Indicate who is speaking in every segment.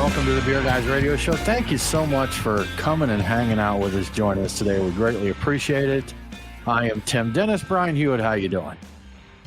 Speaker 1: welcome to the Beer Guys Radio Show. Thank you so much for coming and hanging out with us, joining us today. We greatly appreciate it. I am Tim Dennis. Brian Hewitt, how you doing?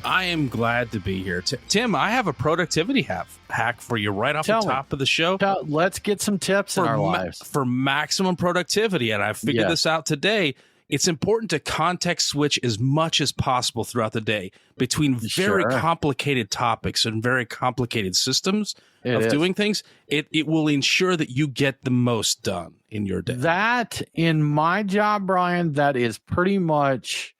Speaker 2: I am glad to be here. Tim, I have a productivity hack for you right off the top of the show.
Speaker 1: Let's get some tips in our lives.
Speaker 2: For maximum productivity, and I figured this out today. It's important to context switch as much as possible throughout the day between very complicated topics and very complicated systems doing things. It will ensure that you get the most done in your day.
Speaker 1: That, in my job, Brian, that is pretty much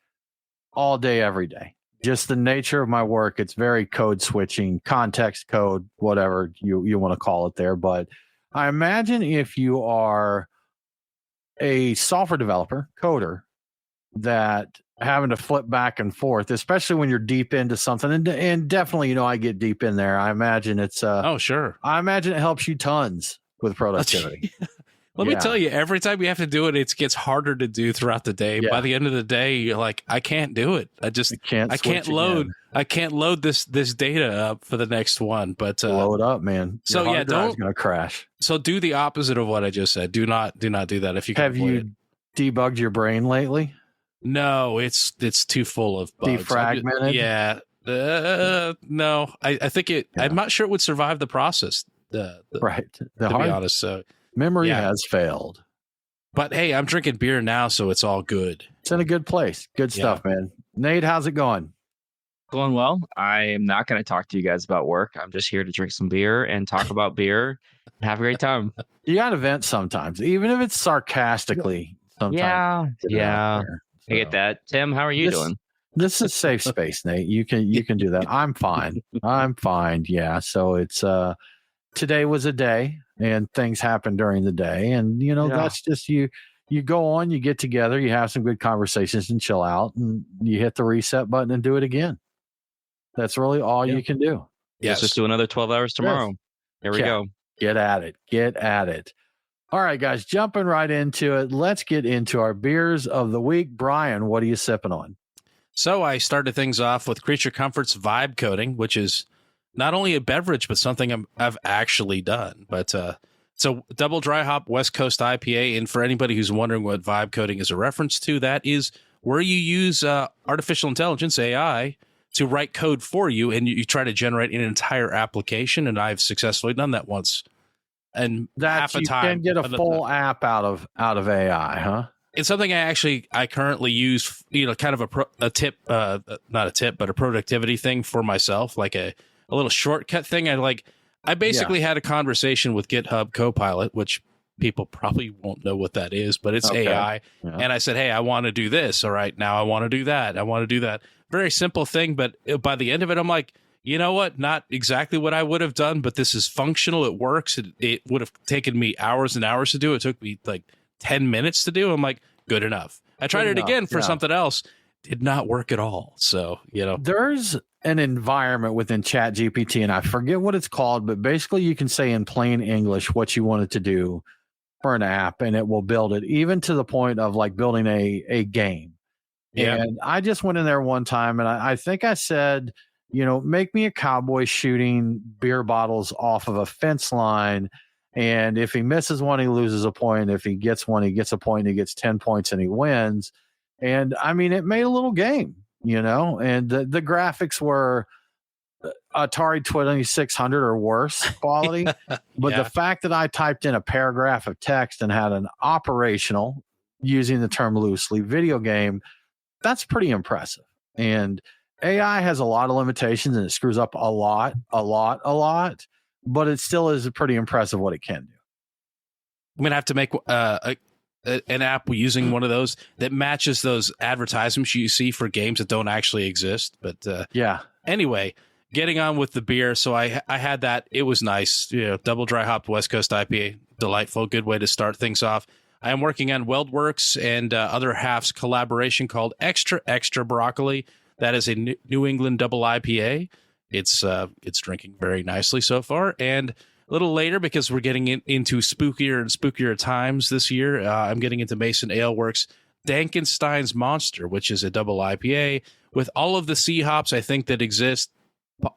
Speaker 1: all day, every day. Just the nature of my work. It's very code switching, context code, whatever you want to call it there. But I imagine if you are a software developer, coder, that having to flip back and forth, especially when you're deep into something, and definitely, I get deep in there. I imagine it's I imagine it helps you tons with productivity.
Speaker 2: Let me tell you, every time you have to do it, it gets harder to do throughout the day. By the end of the day, you're like, I can't do it. I can't load this data up for the next one. But
Speaker 1: load up, man.
Speaker 2: So
Speaker 1: it's going to crash.
Speaker 2: So do the opposite of what I just said. Do not do that if you can.
Speaker 1: Have you debugged your brain lately?
Speaker 2: No, it's too full of bugs.
Speaker 1: Defragmented?
Speaker 2: Yeah. No, I think it. Yeah. I'm not sure it would survive the process. To be honest, so.
Speaker 1: Memory has failed.
Speaker 2: But hey, I'm drinking beer now, so it's all good.
Speaker 1: It's in a good place. Good stuff, man. Nate, how's it going?
Speaker 3: Going well. I am not going to talk to you guys about work. I'm just here to drink some beer and talk about beer and have a great time.
Speaker 1: You got to vent sometimes, even if it's sarcastically. Sometimes
Speaker 3: I get that. Tim, how are you doing?
Speaker 1: This is safe space, Nate. You can do that. I'm fine. Yeah. So it's today was a day. And things happen during the day. And, that's just you go on, you get together, you have some good conversations and chill out, and you hit the reset button and do it again. That's really all you can do.
Speaker 3: Yes. Let's just do another 12 hours tomorrow. Yes. There we go.
Speaker 1: Get at it. All right, guys, jumping right into it. Let's get into our beers of the week. Brian, what are you sipping on?
Speaker 2: So I started things off with Creature Comforts Vibe Coating, which is not only a beverage, but something I've actually done. But so double dry hop West Coast IPA. And for anybody who's wondering what vibe coding is a reference to, that is where you use artificial intelligence, AI, to write code for you. And you try to generate an entire application. And I've successfully done that once. And half a time.
Speaker 1: You can get a full app out of AI, huh?
Speaker 2: It's something I currently use, kind of a tip, not a tip, but a productivity thing for myself, like a little shortcut thing. I basically had a conversation with GitHub Copilot, which people probably won't know what that is, but it's AI. Yeah. And I said, hey, I want to do this. All right, now I want to do that. Very simple thing. But by the end of it, I'm like, you know what? Not exactly what I would have done, but this is functional. It works. It would have taken me hours and hours to do. It took me like 10 minutes to do. I'm like, good enough. I tried it again for something else. Did not work at all. So,
Speaker 1: there's an environment within ChatGPT, and I forget what it's called, but basically you can say in plain English what you want it to do for an app, and it will build it, even to the point of like building a game. Yeah. And I just went in there one time, and I think I said, make me a cowboy shooting beer bottles off of a fence line. And if he misses one, he loses a point. If he gets one, he gets a point. He gets 10 points and he wins. And I mean, it made a little game, and the graphics were Atari 2600 or worse quality. But the fact that I typed in a paragraph of text and had an operational, using the term loosely, video game, that's pretty impressive. And AI has a lot of limitations and it screws up a lot, but it still is pretty impressive what it can do.
Speaker 2: I'm going to have to make an app using one of those that matches those advertisements you see for games that don't actually exist. But anyway, getting on with the beer. So I had that. It was nice. Double dry hopped West Coast IPA. Delightful. Good way to start things off. I am working on WeldWorks and Other Half's collaboration called Extra Extra Broccoli. That is a New England double IPA. It's drinking very nicely so far. And a little later, because we're getting into spookier and spookier times this year, I'm getting into Mason Ale Works Dankenstein's Monster, which is a double IPA with all of the C hops I think that exist,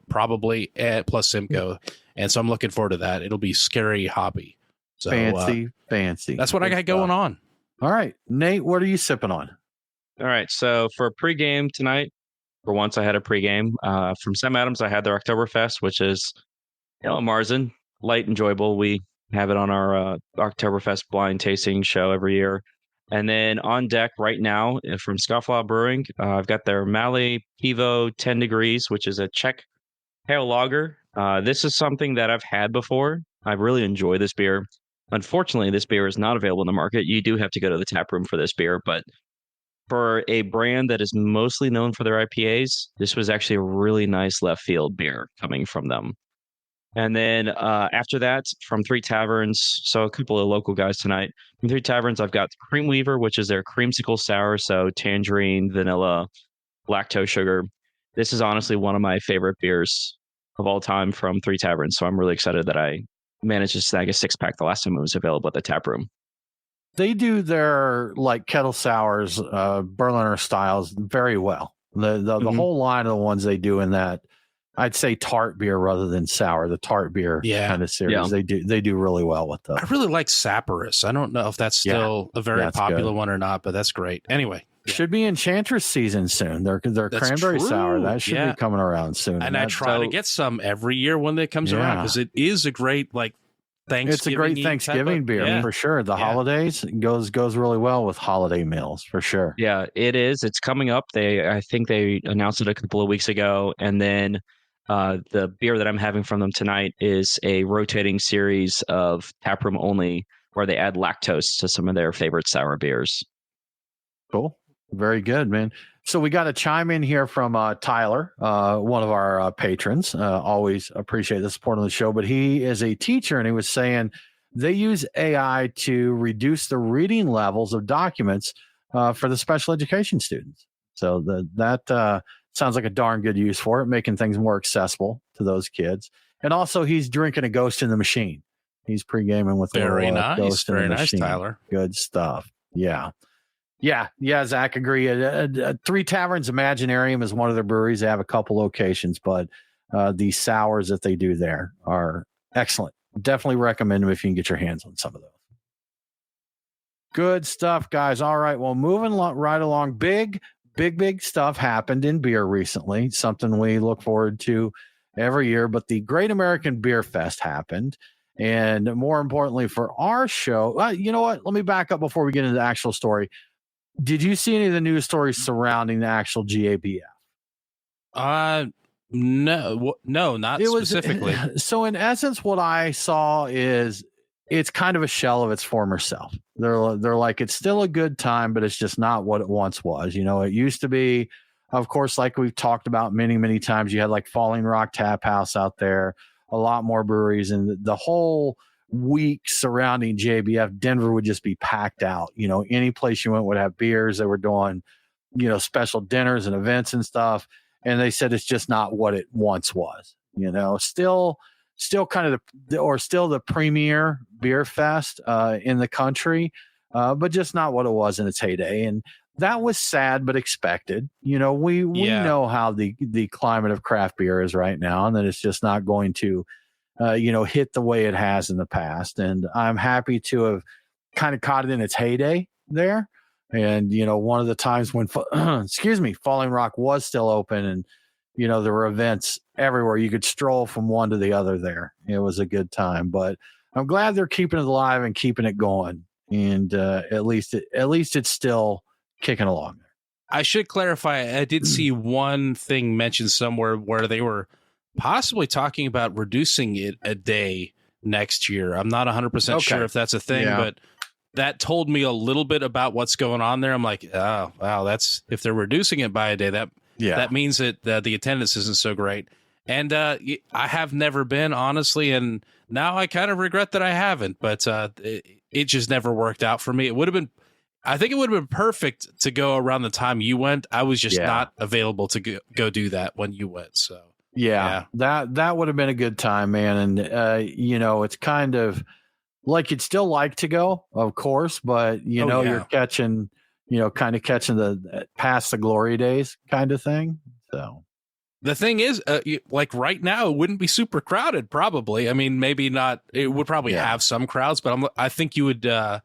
Speaker 2: probably, plus Simcoe. And so I'm looking forward to that. It'll be scary hoppy. So
Speaker 1: fancy.
Speaker 2: That's what I got going on.
Speaker 1: All right, Nate, what are you sipping on?
Speaker 3: All right. So for pregame tonight, for once I had a pregame. From Sam Adams, I had their Oktoberfest, which is, Marzen, light, enjoyable. We have it on our Oktoberfest blind tasting show every year. And then on deck right now from Scofflaw Brewing, I've got their Malé Pivo 10 Degrees, which is a Czech pale lager. This is something that I've had before. I really enjoy this beer. Unfortunately, this beer is not available in the market. You do have to go to the tap room for this beer, but for a brand that is mostly known for their IPAs, this was actually a really nice left field beer coming from them. And then after that, from Three Taverns, so a couple of local guys tonight. From Three Taverns, I've got Cream Weaver, which is their creamsicle sour, so tangerine, vanilla, lactose sugar. This is honestly one of my favorite beers of all time from Three Taverns, so I'm really excited that I managed to snag a 6-pack the last time it was available at the tap room.
Speaker 1: They do their like kettle sours, Berliner styles very well. The whole line of the ones they do in that, I'd say tart beer rather than sour. The tart beer kind of series, they do really well with those.
Speaker 2: I really like Sapporous. I don't know if that's still a very popular one or not, but that's great. Anyway,
Speaker 1: should be Enchantress season soon. Their cranberry sour that should be coming around soon.
Speaker 2: And I try to get some every year when it comes around because it is a great Thanksgiving.
Speaker 1: It's a great Thanksgiving beer for sure. The holidays goes really well with holiday meals for sure.
Speaker 3: Yeah, it is. It's coming up. I think they announced it a couple of weeks ago, and then the beer that I'm having from them tonight is a rotating series of taproom only, where they add lactose to some of their favorite sour beers.
Speaker 1: Cool, very good, man. So we got a chime in here from Tyler, one of our patrons. Always appreciate the support on the show. But he is a teacher, and he was saying they use AI to reduce the reading levels of documents for the special education students. So that sounds like a darn good use for it, making things more accessible to those kids. And also, he's drinking a Ghost in the Machine. He's pre-gaming with
Speaker 2: very nice,
Speaker 1: Ghost
Speaker 2: very
Speaker 1: in the
Speaker 2: nice,
Speaker 1: Machine.
Speaker 2: Tyler.
Speaker 1: Good stuff. Yeah, Zach, agree. Three Taverns Imaginarium is one of their breweries. They have a couple locations, but the sours that they do there are excellent. Definitely recommend them if you can get your hands on some of those. Good stuff, guys. All right, well, moving right along. Big stuff happened in beer recently, something we look forward to every year, but the Great American Beer Fest happened. And more importantly for our show, you know what? Let me back up before we get into the actual story. Did you see any of the news stories surrounding the actual GABF?
Speaker 2: No, not specifically.
Speaker 1: So in essence, what I saw is it's kind of a shell of its former self. They're like, it's still a good time, but it's just not what it once was. It used to be, of course, like we've talked about many, many times, you had like Falling Rock Tap House out there, a lot more breweries, and the whole week surrounding JBF, Denver would just be packed out. Any place you went would have beers. They were doing, special dinners and events and stuff. And they said it's just not what it once was. Still kind of the premier beer fest in the country, but just not what it was in its heyday. And that was sad, but expected. We know how the climate of craft beer is right now, and that it's just not going to hit the way it has in the past. And I'm happy to have kind of caught it in its heyday there. And, one of the times when, Falling Rock was still open, and, there were events everywhere. You could stroll from one to the other there. It was a good time, but I'm glad they're keeping it alive and keeping it going. And at least it's still kicking along there.
Speaker 2: I should clarify. I did see one thing mentioned somewhere where they were possibly talking about reducing it a day next year. I'm not 100% sure if that's a thing, but that told me a little bit about what's going on there. I'm like, oh, wow, that's, if they're reducing it by a day, that means that the attendance isn't so great. And I have never been, honestly, and now I kind of regret that I haven't, but it just never worked out for me. I think it would have been perfect to go around the time you went. I was just not available to go do that when you went. So that would have been a good time, man. And it's kind of like you'd still like to go, of course, but you're catching, kind of catching the past the glory days kind of thing. So The thing is, like right now, it wouldn't be super crowded. Probably, I mean, maybe not. It would probably have some crowds, but I think you would. I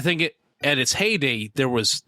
Speaker 2: think at its heyday, there was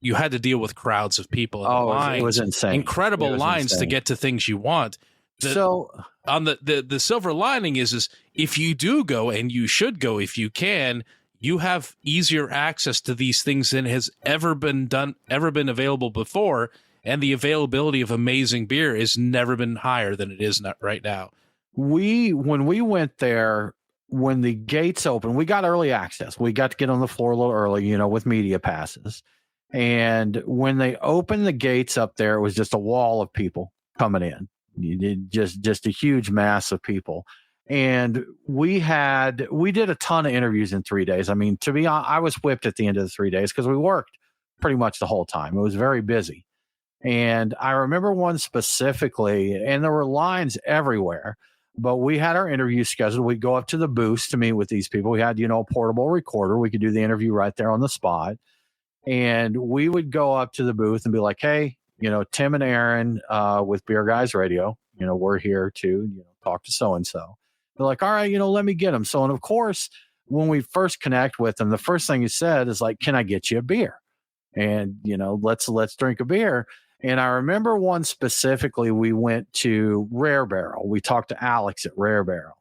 Speaker 2: you had to deal with crowds of people.
Speaker 1: It was insane.
Speaker 2: Incredible lines to get to things you want. On the silver lining is if you do go, and you should go if you can, you have easier access to these things than has ever been available before, and the availability of amazing beer has never been higher than it is right now.
Speaker 1: When we went there, when the gates opened, we got early access. We got to get on the floor a little early, with media passes. And when they opened the gates up there, it was just a wall of people coming in. You did just a huge mass of people. And we did a ton of interviews in 3 days. I mean, to be honest, I was whipped at the end of the 3 days because we worked pretty much the whole time. It was very busy. And I remember one specifically, and there were lines everywhere, but we had our interview scheduled. We'd go up to the booth to meet with these people. We had, a portable recorder. We could do the interview right there on the spot. And we would go up to the booth and be like, hey, Tim and Aaron with Beer Guys Radio, we're here to, talk to so-and-so. They're like, all right, let me get them. So, and of course, when we first connect with them, the first thing he said is like, can I get you a beer? And, let's drink a beer. And I remember one specifically, we went to Rare Barrel. We talked to Alex at Rare Barrel.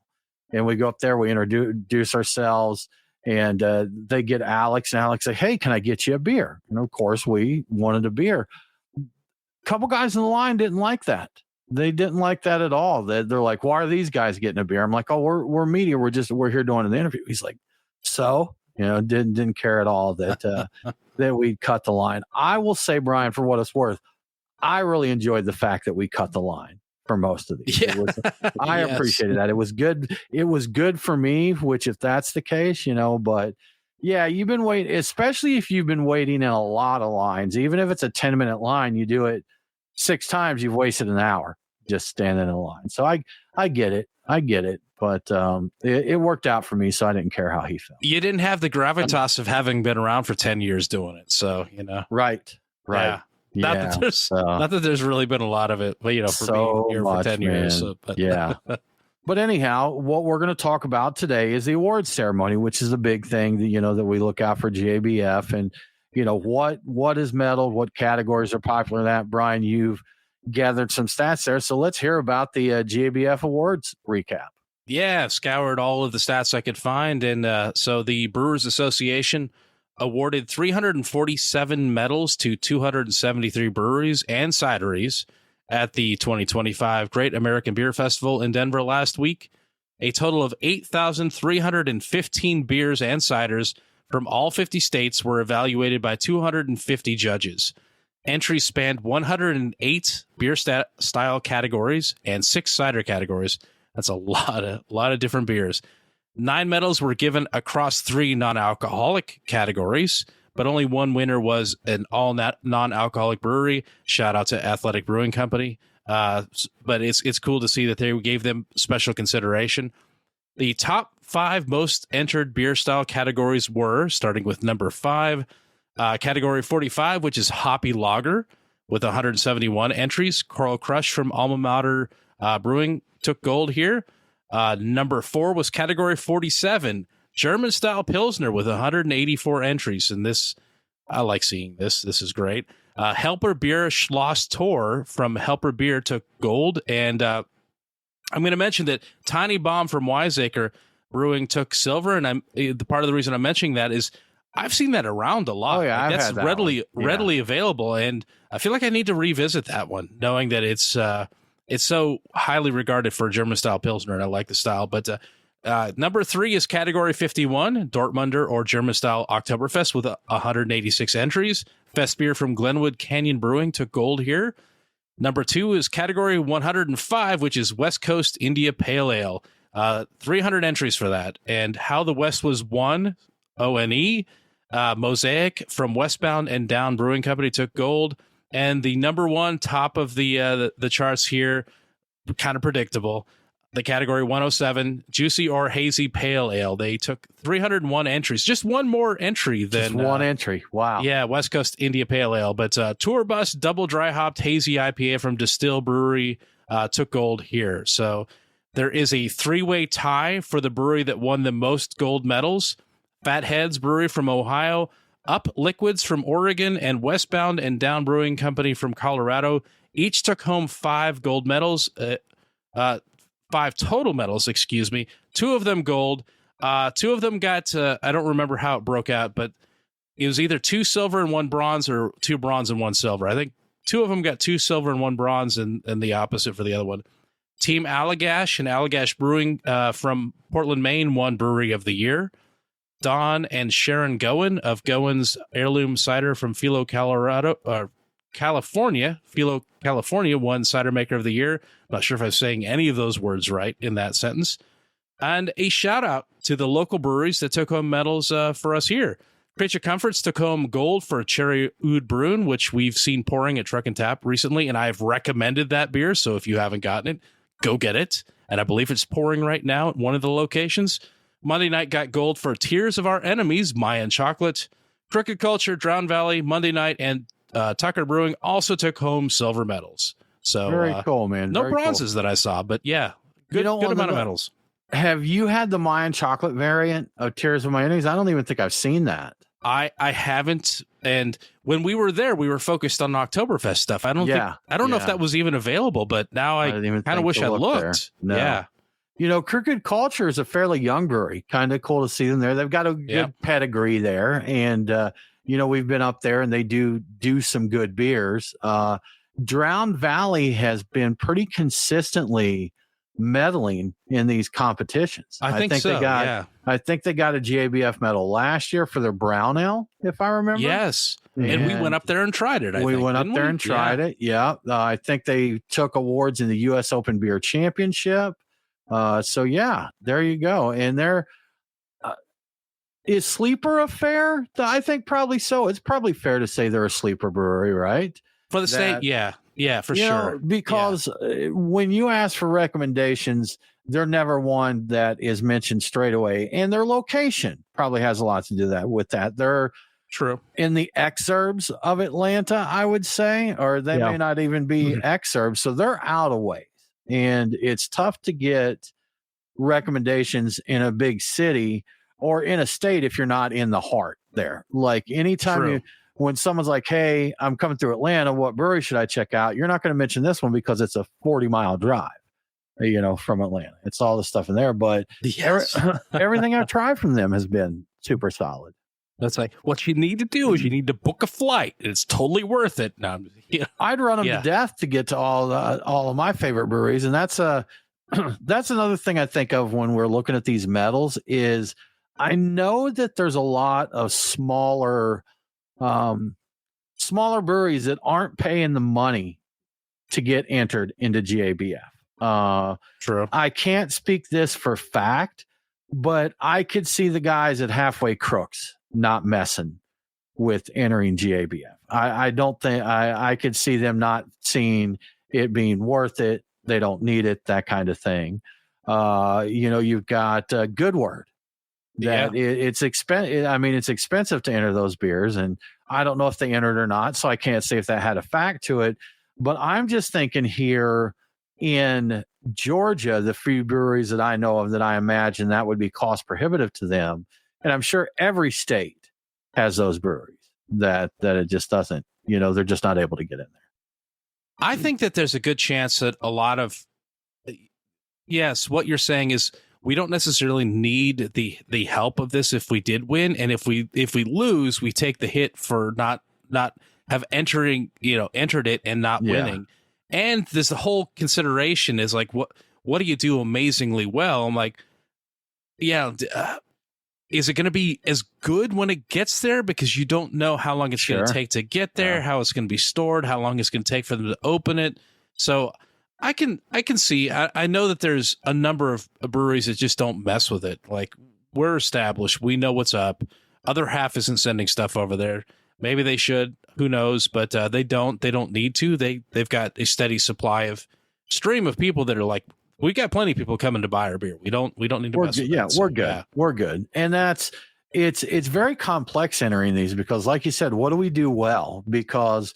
Speaker 1: And we go up there, we introduce ourselves, and they get Alex, and Alex say, hey, can I get you a beer? And of course, we wanted a beer. A couple guys in the line didn't like that. They didn't like that at all. They're like, why are these guys getting a beer? I'm like, oh, we're media. We're here doing an interview. He's like, so, didn't care at all that that we cut the line. I will say, Brian, for what it's worth, I really enjoyed the fact that we cut the line for most of these.
Speaker 2: Yeah.
Speaker 1: I appreciated that. It was good. It was good for me, which if that's the case, but yeah, you've been waiting, especially if you've been waiting in a lot of lines, even if it's a 10-minute line, you do it 6 times, you've wasted an hour just standing in a line. So I get it. But it worked out for me, so I didn't care how he felt.
Speaker 2: You didn't have the gravitas of having been around for 10 years doing it. So,
Speaker 1: Right.
Speaker 2: Yeah. Not that there's really been a lot of it, but for
Speaker 1: so
Speaker 2: being here
Speaker 1: much,
Speaker 2: for 10 years. So, but.
Speaker 1: Yeah. But anyhow, what we're going to talk about today is the awards ceremony, which is a big thing that, that we look out for GABF, and, what is medaled, what categories are popular in that. Brian, you've gathered some stats there. So let's hear about the GABF awards recap.
Speaker 2: Yeah, I've scoured all of the stats I could find. And so the Brewers Association awarded 347 medals to 273 breweries and cideries at the 2025 Great American Beer Festival in Denver last week. A total of 8,315 beers and ciders from all 50 states were evaluated by 250 judges. Entries spanned 108 beer style categories and 6 cider categories. That's a lot of different beers. 9 medals were given across 3 non-alcoholic categories, but only one winner was an all non-alcoholic brewery. Shout out to Athletic Brewing Company. But it's cool to see that they gave them special consideration. The top 5 most entered beer style categories were, starting with number 5, category 45, which is hoppy lager, with 171 entries. Coral Crush from Alma Mater Brewing took gold here. Number 4 was category 47, German style Pilsner, with 184 entries. And this, I like seeing this. This is great. Helper Beer Schloss Tor from Helper Beer took gold. And I'm going to mention that Tiny Bomb from Wiseacre Brewing took silver. And the part of the reason I'm mentioning that is I've seen that around a lot.
Speaker 1: Oh, yeah,
Speaker 2: like, that's readily available. And I feel like I need to revisit that one, knowing that it's so highly regarded for German style Pilsner, and I like the style. But number 3 is category 51, Dortmunder or German style Oktoberfest, with 186 entries. Fest beer from Glenwood Canyon Brewing took gold here. Number 2 is category 105, which is West Coast India Pale Ale. 300 entries for that. And How the West Was Won, ONE, Mosaic from Westbound and Down Brewing Company took gold. And the number 1 top of the charts here, kind of predictable, the category 107, Juicy or Hazy Pale Ale. They took 301 entries, just one more entry than...
Speaker 1: Just one entry, wow.
Speaker 2: Yeah, West Coast India Pale Ale. But Tour Bus Double Dry Hopped Hazy IPA from Distill Brewery took gold here. So there is a three-way tie for the brewery that won the most gold medals. Fatheads Brewery from Ohio, Up Liquids from Oregon, and Westbound and Down Brewing Company from Colorado each took home 5 gold medals. 5 total medals, excuse me. 2 of them gold. 2 of them got, I don't remember how it broke out, but it was either 2 silver and 1 bronze or 2 bronze and 1 silver. I think 2 of them got 2 silver and 1 bronze, and the opposite for the other one. Team Allagash and Allagash Brewing from Portland, Maine won Brewery of the Year. Don and Sharon Gowen of Gowen's Heirloom Cider from Philo, California. Philo, California won Cider Maker of the Year. Not sure if I'm saying any of those words right in that sentence. And a shout out to the local breweries that took home medals for us here. Creature Comforts took home gold for Cherry Oud Bruin, which we've seen pouring at Truck and Tap recently, and I've recommended that beer. So if you haven't gotten it, go get it. And I believe it's pouring right now at one of the locations. Monday Night got gold for Tears of Our Enemies, Mayan Chocolate. Crooked Culture, Drown Valley, Monday Night, and Tucker Brewing also took home silver medals. So
Speaker 1: very cool, man.
Speaker 2: No
Speaker 1: very
Speaker 2: bronzes
Speaker 1: cool.
Speaker 2: That I saw, but yeah, good amount of medals.
Speaker 1: Have you had the Mayan Chocolate variant of Tears of My Enemies? I don't even think I've seen that.
Speaker 2: I haven't. And when we were there, we were focused on Oktoberfest stuff. I don't know if that was even available, but now I kind of wish I looked.
Speaker 1: No.
Speaker 2: Yeah.
Speaker 1: You know, Crooked Culture is a fairly young brewery. Kind of cool to see them there. They've got a good pedigree there. And, we've been up there and they do some good beers. Drowned Valley has been pretty consistently medaling in these competitions.
Speaker 2: I think so.
Speaker 1: I think they got a GABF medal last year for their brown ale, if I remember.
Speaker 2: Yes. And we went up there and tried it.
Speaker 1: We went up there and tried it. Yeah. I think they took awards in the U.S. Open Beer Championship. So yeah, there you go. And they're is Sleeper a fair? I think probably so. It's probably fair to say they're a sleeper brewery, right?
Speaker 2: For the state, yeah, for sure.
Speaker 1: Because when you ask for recommendations, they're never one that is mentioned straight away, and their location probably has a lot to do with that. They're
Speaker 2: true
Speaker 1: in the exurbs of Atlanta, I would say, or they may not even be exurbs, so they're out of ways, and it's tough to get recommendations in a big city or in a state if you're not in the heart there. Like anytime when someone's like, hey, I'm coming through Atlanta, what brewery should I check out? You're not going to mention this one because it's a 40-mile drive, from Atlanta. It's all the stuff in there. But everything I've tried from them has been super solid.
Speaker 2: That's like, what you need to do is you need to book a flight. It's totally worth it. No,
Speaker 1: I'd run them to death to get to all of my favorite breweries. And that's another thing I think of when we're looking at these medals is I know that there's a lot of smaller breweries that aren't paying the money to get entered into GABF.
Speaker 2: True.
Speaker 1: I can't speak this for fact, but I could see the guys at Halfway Crooks not messing with entering GABF. I don't think I could see them not seeing it being worth it. They don't need it, that kind of thing. You've got Good Word. It's expensive. I mean, it's expensive to enter those beers, and I don't know if they entered or not, so I can't say if that had a fact to it. But I'm just thinking here in Georgia, the few breweries that I know of that I imagine that would be cost prohibitive to them, and I'm sure every state has those breweries that it just doesn't. They're just not able to get in there.
Speaker 2: I think that there's a good chance that a lot of what you're saying is. We don't necessarily need the help of this if we did win, and if we lose, we take the hit for not have entered it and not winning. And there's the whole consideration is like what do you do amazingly well? I'm like, is it going to be as good when it gets there because you don't know how long it's going to take to get there, how it's going to be stored, how long it's going to take for them to open it. So I can see. I know that there's a number of breweries that just don't mess with it. Like we're established, we know what's up. Other half isn't sending stuff over there. Maybe they should. Who knows? But they don't. They don't need to. They've got a steady stream of people that are like We got plenty of people coming to buy our beer. We don't need to mess with that.
Speaker 1: We're good. Yeah. We're good. And it's very complex entering these because, like you said, what do we do well? Because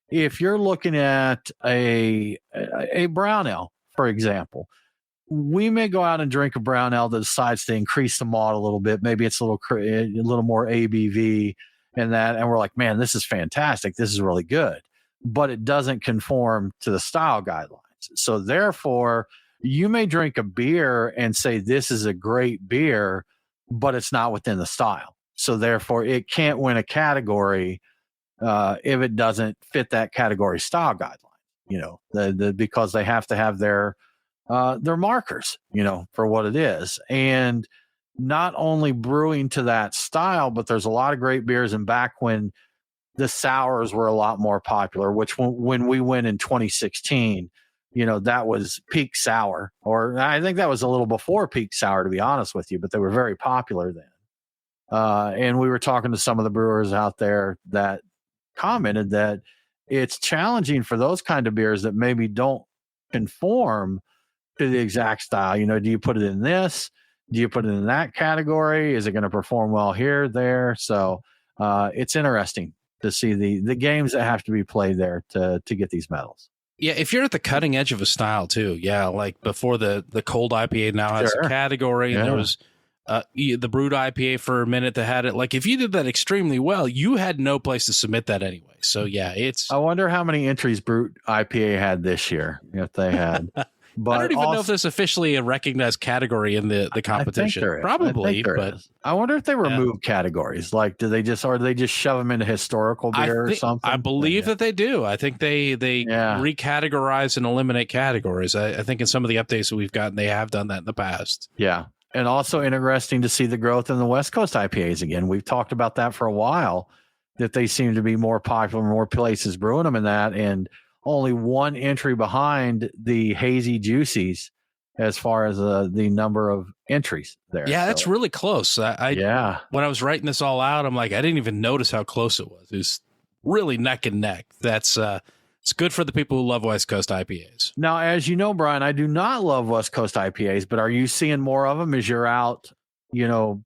Speaker 1: if you're looking at a brown ale, for example, we may go out and drink a brown ale that decides to increase the malt a little bit. Maybe it's a little more ABV and we're like, man, this is fantastic. This is really good, but it doesn't conform to the style guidelines. So therefore, you may drink a beer and say, this is a great beer, but it's not within the style. So therefore, it can't win a category if it doesn't fit that category style guideline, because they have to have their markers, for what it is. And not only brewing to that style, but there's a lot of great beers. And back when the sours were a lot more popular, which when we went in 2016, that was peak sour, or I think that was a little before peak sour, to be honest with you, but they were very popular then. And we were talking to some of the brewers out there that commented that it's challenging for those kind of beers that maybe don't conform to the exact style. Do you put it in this? Do you put it in that category? Is it going to perform well here, there? So it's interesting to see the games that have to be played there to get these medals.
Speaker 2: Yeah, if you're at the cutting edge of a style too, like before the cold IPA now has a category, and there was the brewed IPA for a minute that had it. Like if you did that extremely well, you had no place to submit that anyway. So yeah, I
Speaker 1: wonder how many entries brewed IPA had this year, if they had. But
Speaker 2: I don't even know if there's officially a recognized category in the competition. Probably, but
Speaker 1: I wonder if they remove categories. Like, do they just shove them into historical beer or something?
Speaker 2: I believe that they do. I think they recategorize and eliminate categories. I think in some of the updates that we've gotten, they have done that in the past.
Speaker 1: Yeah. And also interesting to see the growth in the West Coast IPAs again. We've talked about that for a while, that they seem to be more popular, more places brewing them in that, and only one entry behind the Hazy Juicies as far as the number of entries there.
Speaker 2: Yeah, that's really close. When I was writing this all out, I'm like, I didn't even notice how close it was. It was really neck and neck. That's it's good for the people who love West Coast IPAs.
Speaker 1: Now, as you know, Brian, I do not love West Coast IPAs, but are you seeing more of them as you're out,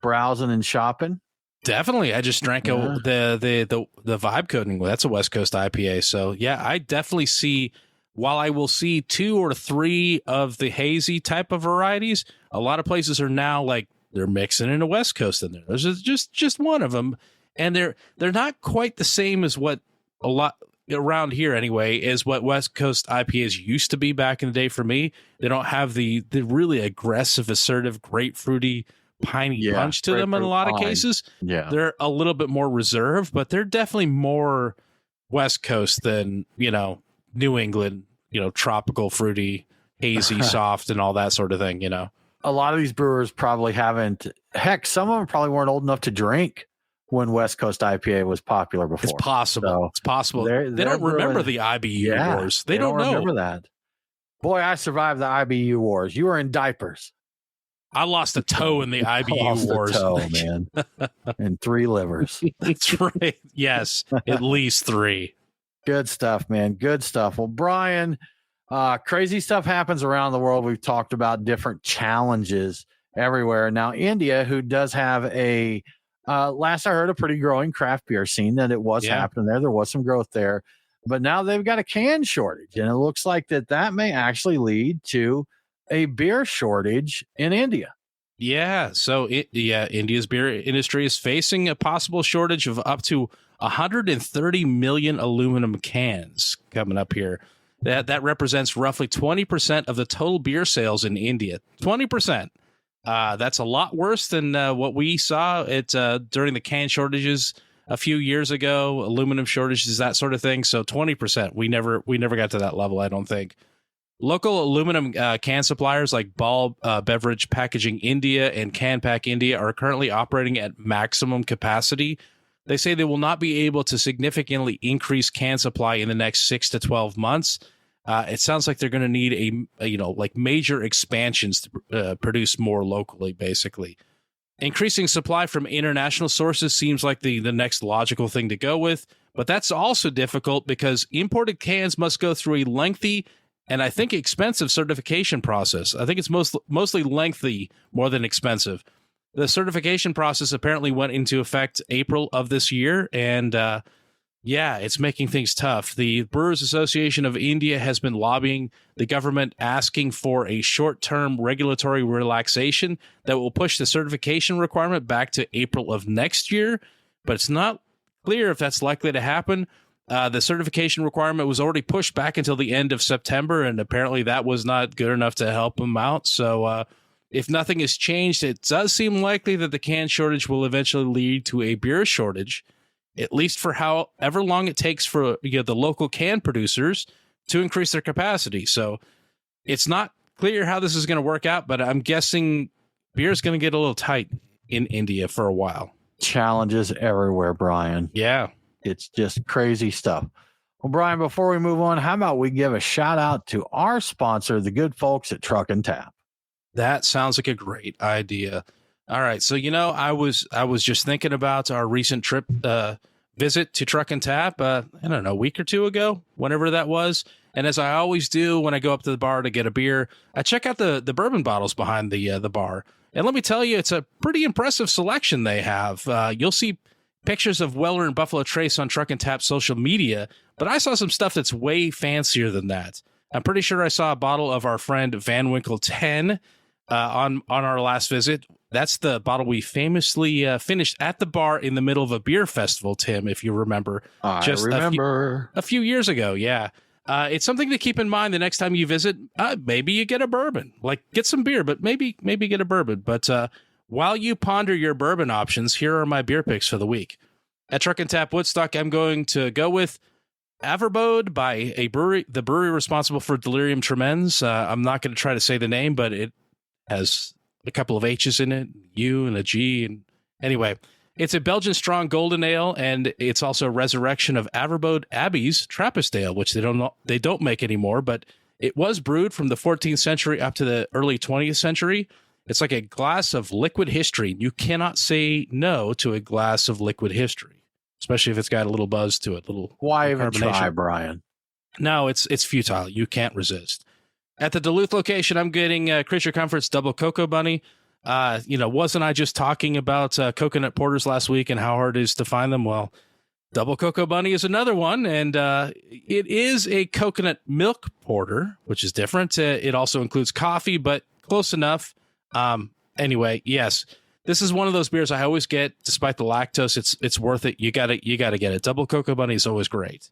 Speaker 1: browsing and shopping?
Speaker 2: Definitely. I just drank the vibe coding. That's a West Coast IPA. So yeah, I definitely see, while I will see 2 or 3 of the hazy type of varieties, a lot of places are now like they're mixing in a West Coast in there. There's just one of them. And they're not quite the same as what a lot around here anyway is what West Coast IPAs used to be back in the day for me. They don't have the really aggressive, assertive, grapefruity, piney punch to them in a lot of cases.
Speaker 1: Yeah,
Speaker 2: they're a little bit more reserved, but they're definitely more West Coast than New England, tropical, fruity, hazy, soft, and all that sort of thing.
Speaker 1: A lot of these brewers probably haven't. Heck, some of them probably weren't old enough to drink when West Coast IPA was popular before.
Speaker 2: It's possible.
Speaker 1: So
Speaker 2: it's possible. They don't remember the IBU wars. They don't know.
Speaker 1: Remember that. Boy, I survived the IBU wars. You were in diapers.
Speaker 2: I lost a toe in the IBU wars.
Speaker 1: A toe, man. And 3 livers.
Speaker 2: That's right. Yes, at least 3.
Speaker 1: Good stuff, man. Good stuff. Well, Brian, crazy stuff happens around the world. We've talked about different challenges everywhere. Now, India, who does have last I heard, a pretty growing craft beer scene, that it was happening there. There was some growth there. But now they've got a can shortage, and it looks like that may actually lead to a beer shortage in India.
Speaker 2: Yeah. So India's beer industry is facing a possible shortage of up to 130 million aluminum cans coming up here. That represents roughly 20% of the total beer sales in India. 20%. That's a lot worse than what we saw during the can shortages a few years ago, aluminum shortages, that sort of thing. So 20%. We never got to that level, I don't think. Local aluminum can suppliers like Ball Beverage Packaging India and Can Pack India are currently operating at maximum capacity. They say they will not be able to significantly increase can supply in the next 6 to 12 months. It sounds like they're going to need major expansions to produce more locally, basically. Increasing supply from international sources seems like the next logical thing to go with, but that's also difficult because imported cans must go through a lengthy and I think expensive certification process. I think it's mostly lengthy more than expensive. The certification process apparently went into effect April of this year, and yeah, it's making things tough. The Brewers Association of India has been lobbying the government, asking for a short-term regulatory relaxation that will push the certification requirement back to April of next year, but it's not clear if that's likely to happen. The certification requirement was already pushed back until the end of September, and apparently that was not good enough to help them out. So if nothing has changed, it does seem likely that the can shortage will eventually lead to a beer shortage, at least for however long it takes for the local can producers to increase their capacity. So it's not clear how this is going to work out, but I'm guessing beer is going to get a little tight in India for a while.
Speaker 1: Challenges everywhere, Brian.
Speaker 2: Yeah.
Speaker 1: It's just crazy stuff. Well, Brian, before we move on, how about we give a shout out to our sponsor, the good folks at Truck and Tap?
Speaker 2: That sounds like a great idea. All right. So, I was just thinking about our recent trip, visit to Truck and Tap, I don't know, a week or two ago, whenever that was. And as I always do when I go up to the bar to get a beer, I check out the bourbon bottles behind the bar. And let me tell you, it's a pretty impressive selection they have. You'll see pictures of Weller and Buffalo Trace on Truck and Tap social media, but I saw some stuff that's way fancier than that. I'm pretty sure I saw a bottle of our friend Van Winkle 10 on our last visit. That's the bottle we famously finished at the bar in the middle of a beer festival, Tim, if you remember.
Speaker 1: I remember.
Speaker 2: A few years ago, yeah. It's something to keep in mind the next time you visit. Maybe you get a bourbon. Like, get some beer, but maybe get a bourbon. But while you ponder your bourbon options, here are my beer picks for the week. At Truck and Tap Woodstock, I'm going to go with Averbode by the brewery responsible for Delirium Tremens. I'm not going to try to say the name, but it has a couple of H's in it, U and a G. And anyway, it's a Belgian strong golden ale, and it's also a resurrection of Averbode Abbey's Trappist ale, which they don't make anymore, but it was brewed from the 14th century up to the early 20th century. It's like a glass of liquid history. You cannot say no to a glass of liquid history, especially if it's got a little buzz to it.
Speaker 1: Why even try, Brian?
Speaker 2: No, it's futile. You can't resist. At the Duluth location, I'm getting Creature Comforts Double Cocoa Bunny. Wasn't I just talking about coconut porters last week and how hard it is to find them? Well, Double Cocoa Bunny is another one, and it is a coconut milk porter, which is different. It also includes coffee, but close enough. Anyway, yes, this is one of those beers I always get, despite the lactose. It's worth it. You gotta get it. Double Cocoa Bunny is always great.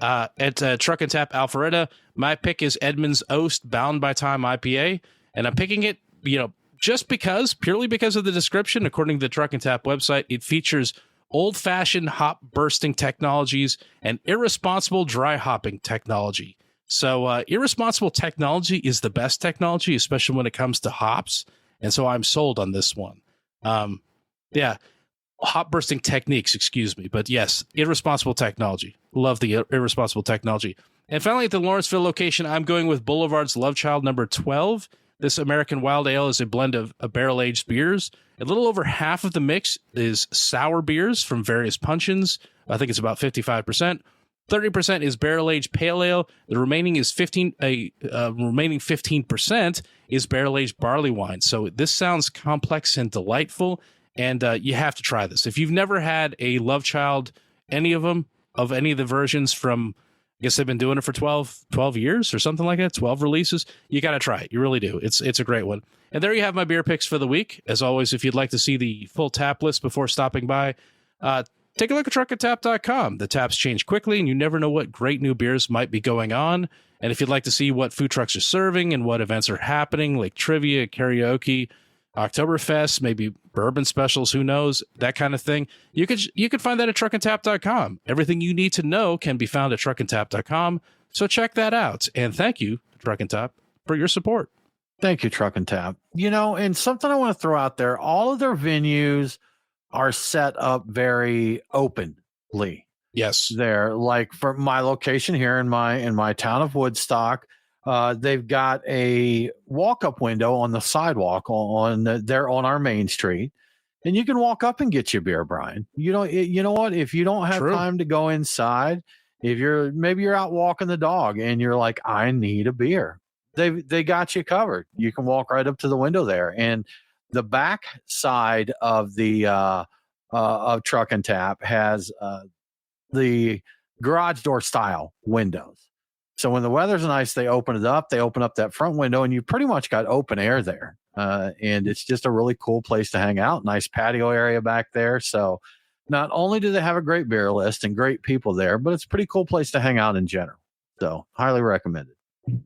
Speaker 2: At Truck and Tap Alpharetta, my pick is Edmund's Oast Bound by Time IPA, and I'm picking it, just purely because of the description. According to the Truck and Tap website, it features old-fashioned hop bursting technologies and irresponsible dry hopping technology. So irresponsible technology is the best technology, especially when it comes to hops. And so I'm sold on this one. Hop bursting techniques, excuse me. But yes, irresponsible technology. Love the irresponsible technology. And finally, at the Lawrenceville location, I'm going with Boulevard's Love Child number 12. This American Wild Ale is a blend of barrel-aged beers. A little over half of the mix is sour beers from various puncheons. I think it's about 55%. 30% is barrel-aged pale ale. The remaining is 15% is barrel-aged barley wine. So this sounds complex and delightful, and you have to try this. If you've never had a Love Child, any of them, of any of the versions from, I guess they've been doing it for 12 years or something like that, 12 releases, you got to try it. You really do. It's a great one. And there you have my beer picks for the week. As always, if you'd like to see the full tap list before stopping by, take a look at truckandtap.com. The taps change quickly, and you never know what great new beers might be going on. And if you'd like to see what food trucks are serving and what events are happening, like trivia, karaoke, Oktoberfest, maybe bourbon specials, who knows, that kind of thing, you could find that at truckandtap.com. Everything you need to know can be found at truckandtap.com. So check that out. And thank you, Truck and Tap, for your support.
Speaker 1: Thank you, Truck and Tap. And something I want to throw out there, all of their venues are set up very openly.
Speaker 2: Yes.
Speaker 1: They're like, for my location here in my town of Woodstock, they've got a walk-up window on the sidewalk on our main street, and you can walk up and get your beer, Brian. You know what? If you don't have time to go inside If maybe you're out walking the dog and you're like, I need a beer, they got you covered. You can walk right up to the window there, and the back side of the of Truck and Tap has the garage door style windows. So when the weather's nice, they open it up. They open up that front window, and you pretty much got open air there. And it's just a really cool place to hang out. Nice patio area back there. So not only do they have a great beer list and great people there, but it's a pretty cool place to hang out in general. So highly recommended.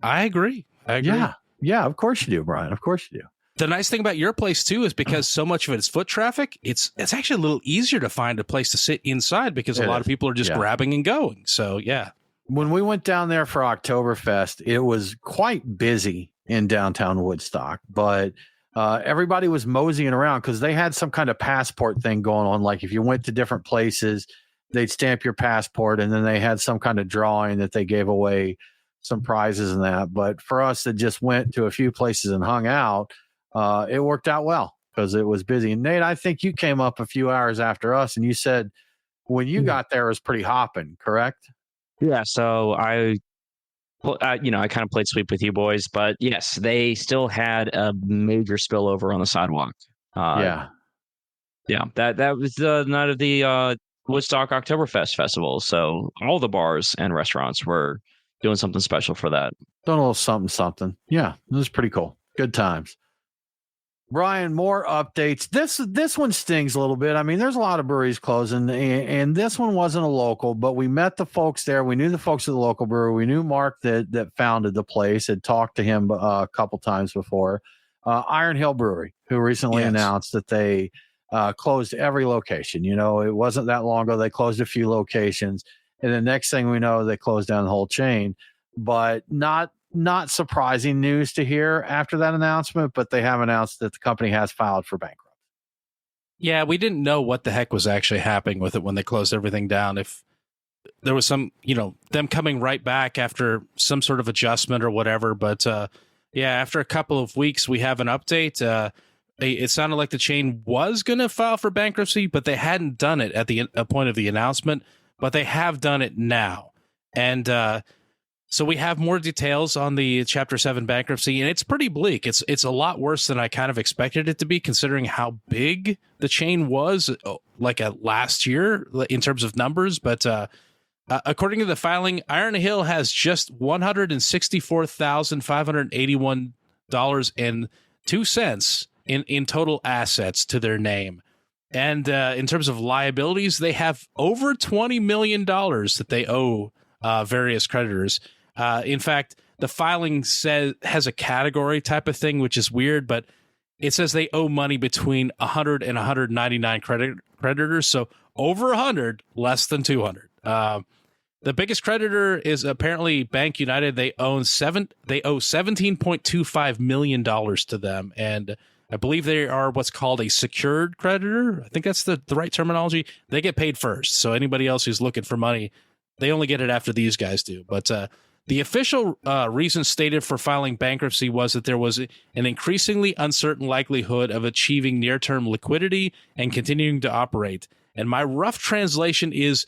Speaker 2: I agree.
Speaker 1: Yeah, of course you do, Brian. Of course you do.
Speaker 2: The nice thing about your place too is because so much of it is foot traffic, it's actually a little easier to find a place to sit inside because a lot of people are just grabbing and going. So yeah.
Speaker 1: When we went down there for Oktoberfest, it was quite busy in downtown Woodstock, but everybody was moseying around because they had some kind of passport thing going on. Like if you went to different places, they'd stamp your passport, and then they had some kind of drawing that they gave away some prizes and that. But for us that just went to a few places and hung out, it worked out well because it was busy. And Nate, I think you came up a few hours after us, and you said when you got there it was pretty hopping, correct?
Speaker 3: Yeah. So I kind of played sweep with you boys, but yes, they still had a major spillover on the sidewalk. Yeah. That was the night of the Woodstock Oktoberfest festival. So all the bars and restaurants were doing something special for that.
Speaker 1: Doing a little something. Yeah, it was pretty cool. Good times. Brian, more updates. This one stings a little bit. I mean, there's a lot of breweries closing, and this one wasn't a local, but we met the folks there. We knew the folks at the local brewery. We knew Mark that founded the place, had talked to him a couple times before. Iron Hill Brewery, who recently announced that they closed every location. You know, it wasn't that long ago. They closed a few locations, and the next thing we know, they closed down the whole chain. But not surprising news to hear after that announcement, but they have announced that the company has filed for bankruptcy.
Speaker 2: Yeah, we didn't know what the heck was actually happening with it when they closed everything down. If there was some, them coming right back after some sort of adjustment or whatever. But after a couple of weeks, we have an update. It sounded like the chain was going to file for bankruptcy, but they hadn't done it at the point of the announcement, but they have done it now. And so we have more details on the Chapter 7 bankruptcy, and it's pretty bleak. It's a lot worse than I kind of expected it to be, considering how big the chain was, like last year in terms of numbers. But according to the filing, Iron Hill has just $164,581.02 in total assets to their name. And in terms of liabilities, they have over $20 million that they owe various creditors. In fact, the filing has a category type of thing, which is weird, but it says they owe money between 100 and 199 creditors. So over 100, less than 200. The biggest creditor is apparently Bank United. They owe $17.25 million to them. And I believe they are what's called a secured creditor. I think that's the right terminology. They get paid first. So anybody else who's looking for money, they only get it after these guys do. But the official reason stated for filing bankruptcy was that there was an increasingly uncertain likelihood of achieving near-term liquidity and continuing to operate. And my rough translation is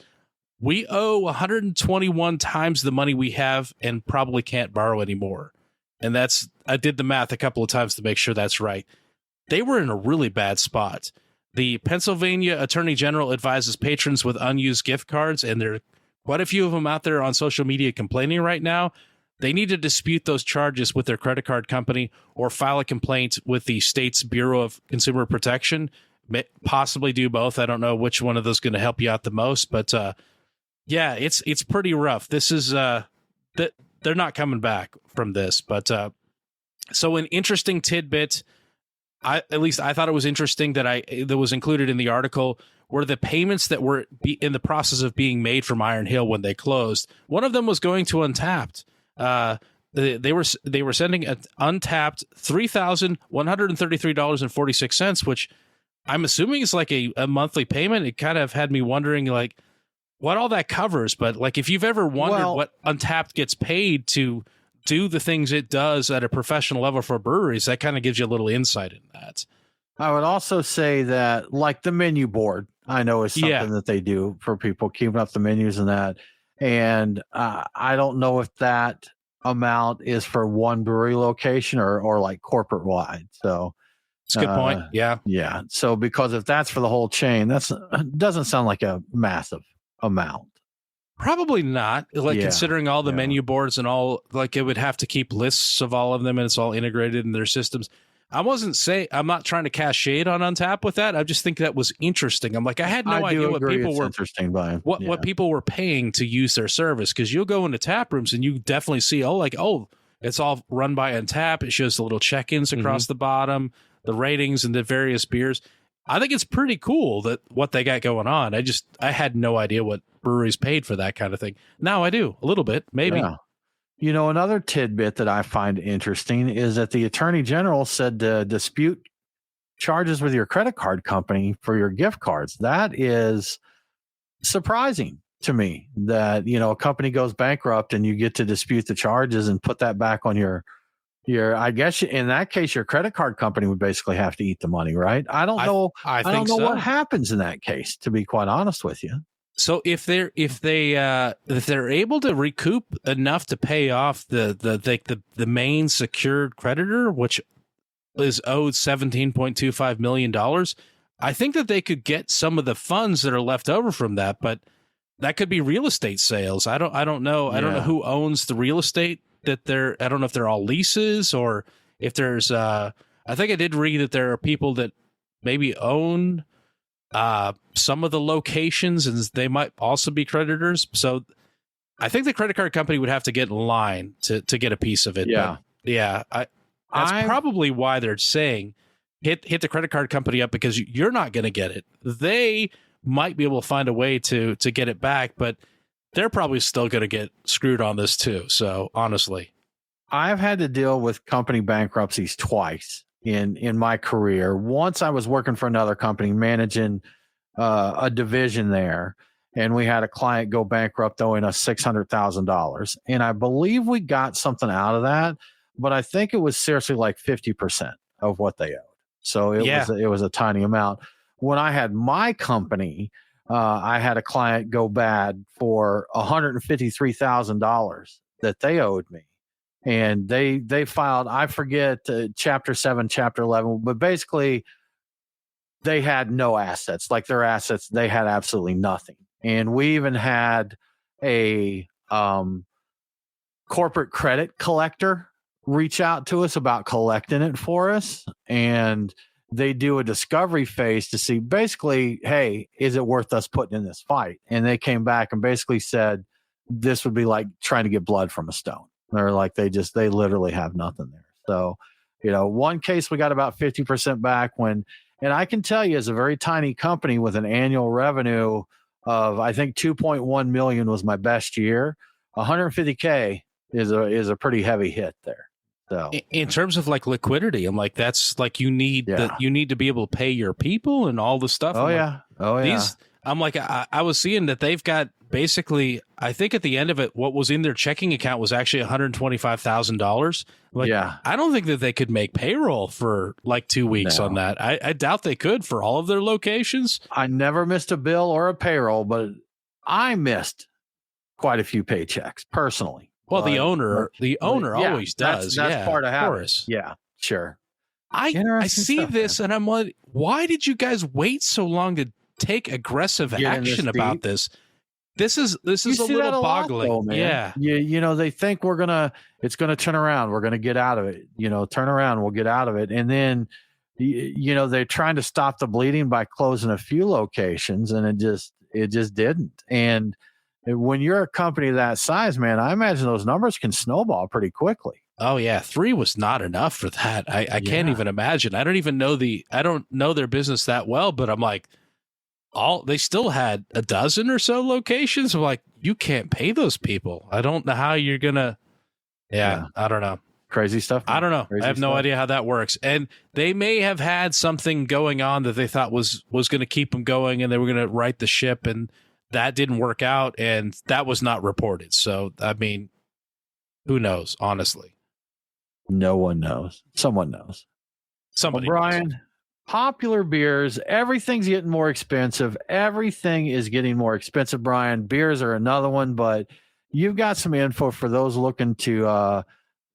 Speaker 2: we owe 121 times the money we have and probably can't borrow anymore. And I did the math a couple of times to make sure that's right. They were in a really bad spot. The Pennsylvania Attorney General advises patrons with unused gift cards, and there are quite a few of them out there on social media complaining right now. They need to dispute those charges with their credit card company or file a complaint with the state's Bureau of Consumer Protection. Possibly do both. I don't know which one of those is going to help you out the most, but it's pretty rough. This is they're not coming back from this. But so an interesting tidbit. At least I thought it was interesting that was included in the article were the payments that were in the process of being made from Iron Hill when they closed. One of them was going to Untapped. They were sending an Untapped $3,133.46, which I'm assuming is like a monthly payment. It kind of had me wondering like what all that covers. But like if you've ever wondered what Untapped gets paid to do the things it does at a professional level for breweries, that kind of gives you a little insight in that.
Speaker 1: I would also say that like the menu board, I know is something that they do for people keeping up the menus and that. And I don't know if that amount is for one brewery location or like corporate wide. So
Speaker 2: it's a good point. Yeah.
Speaker 1: Yeah. So because if that's for the whole chain, that's doesn't sound like a massive amount.
Speaker 2: Probably not. Like considering all the menu boards and all, like it would have to keep lists of all of them and it's all integrated in their systems. I'm not trying to cast shade on Untap with that. I just think that was interesting. I'm like, I had no idea what people were
Speaker 1: interesting by
Speaker 2: what people were paying to use their service. Cause you'll go into tap rooms and you definitely see, it's all run by Untap. It shows the little check-ins across the bottom, the ratings and the various beers. I think it's pretty cool that what they got going on. I had no idea what breweries paid for that kind of thing. Now I do a little bit, maybe.
Speaker 1: Yeah. You know, another tidbit that I find interesting is that the Attorney General said to dispute charges with your credit card company for your gift cards. That is surprising to me that, you know, a company goes bankrupt and you get to dispute the charges and put that back on your, I guess in that case, your credit card company would basically have to eat the money, right? I don't know. I don't know what happens in that case, to be quite honest with you.
Speaker 2: So if they're able to recoup enough to pay off the main secured creditor, which is owed $17.25 million, I think that they could get some of the funds that are left over from that, but that could be real estate sales. I don't know. I don't know who owns the real estate that I don't know if they're all leases or if there's I think I did read that there are people that maybe own some of the locations and they might also be creditors. So I think the credit card company would have to get in line to get a piece of it.
Speaker 1: Yeah.
Speaker 2: But that's probably why they're saying hit the credit card company up, because you're not going to get it. They might be able to find a way to get it back, but they're probably still going to get screwed on this too. So honestly,
Speaker 1: I've had to deal with company bankruptcies twice in my career. Once I was working for another company managing a division there, and we had a client go bankrupt owing us $600,000. And I believe we got something out of that, but I think it was seriously like 50% of what they owed. So it was a tiny amount. When I had my company, I had a client go bad for $153,000 that they owed me. And they filed, I forget, Chapter 7, Chapter 11, but basically they had no assets. Like their assets, they had absolutely nothing. And we even had a corporate credit collector reach out to us about collecting it for us. And they do a discovery phase to see basically, hey, is it worth us putting in this fight? And they came back and basically said, this would be like trying to get blood from a stone. They're like, they literally have nothing there. So, you know, one case we got about 50% back and I can tell you, as a very tiny company with an annual revenue of, I think 2.1 million was my best year. 150K is a pretty heavy hit there. So
Speaker 2: in terms of like liquidity, I'm like, that's like, you need to be able to pay your people and all the stuff. I'm like, I was seeing that they've got basically, I think at the end of it, what was in their checking account was actually $125,000. Like, I don't think that they could make payroll for like 2 weeks on that. I doubt they could for all of their locations.
Speaker 1: I never missed a bill or a payroll, but I missed quite a few paychecks personally.
Speaker 2: Well, the owner always does.
Speaker 1: That's part of habit. Yeah, sure.
Speaker 2: I see this and I'm like, why did you guys wait so long to take aggressive action about this? This is a little boggling.
Speaker 1: Though, man. You know, they think it's gonna turn around. We're gonna get out of it. You know, turn around, we'll get out of it. And then, you know, they're trying to stop the bleeding by closing a few locations, and it just didn't. And when you're a company that size, man, I imagine those numbers can snowball pretty quickly.
Speaker 2: Oh yeah, 3 was not enough for that. I can't even imagine. I don't know their business that well, but I'm like, they still had a dozen or so locations. I'm like, you can't pay those people. I don't know how you're gonna. Yeah, I don't know.
Speaker 1: Crazy stuff.
Speaker 2: Man. I don't know. I have no idea how that works. And they may have had something going on that they thought was going to keep them going, and they were going to right the ship, and that didn't work out, and that was not reported. So, I mean, who knows? Honestly,
Speaker 1: no one knows. Someone knows.
Speaker 2: Somebody.
Speaker 1: Well, Brian, popular beers, everything's getting more expensive. Everything is getting more expensive, Brian. Beers are another one, but you've got some info for those looking to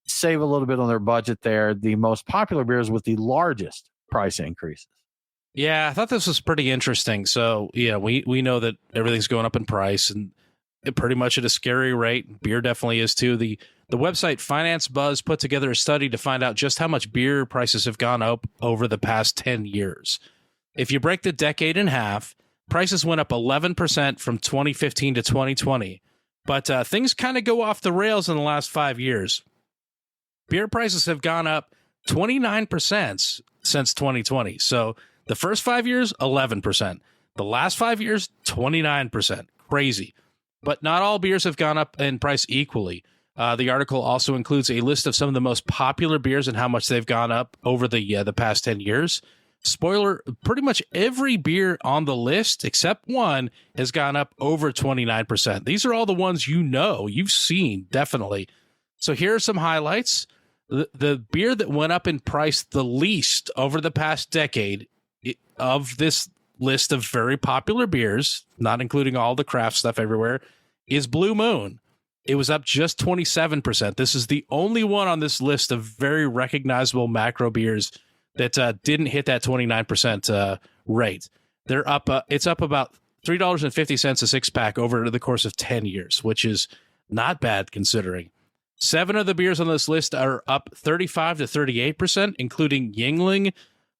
Speaker 1: save a little bit on their budget there. The most popular beers with the largest price increases.
Speaker 2: Yeah, I thought this was pretty interesting. So, yeah, we know that everything's going up in price and pretty much at a scary rate. Beer definitely is too. The website Finance Buzz put together a study to find out just how much beer prices have gone up over the past 10 years. If you break the decade in half, prices went up 11% from 2015 to 2020. But things kind of go off the rails in the last 5 years. Beer prices have gone up 29% since 2020. So the first 5 years, 11%. The last 5 years, 29%. Crazy. But not all beers have gone up in price equally. The article also includes a list of some of the most popular beers and how much they've gone up over the past 10 years. Spoiler, pretty much every beer on the list, except one, has gone up over 29%. These are all the ones you've seen, definitely. So here are some highlights. The beer that went up in price the least over the past decade of this list of very popular beers, not including all the craft stuff everywhere, is Blue Moon. It was up just 27%. This is the only one on this list of very recognizable macro beers that didn't hit that 29% rate. They're up. It's up about $3.50 a six pack over the course of 10 years, which is not bad considering. 7 of the beers on this list are up 35 to 38%, including Yuengling,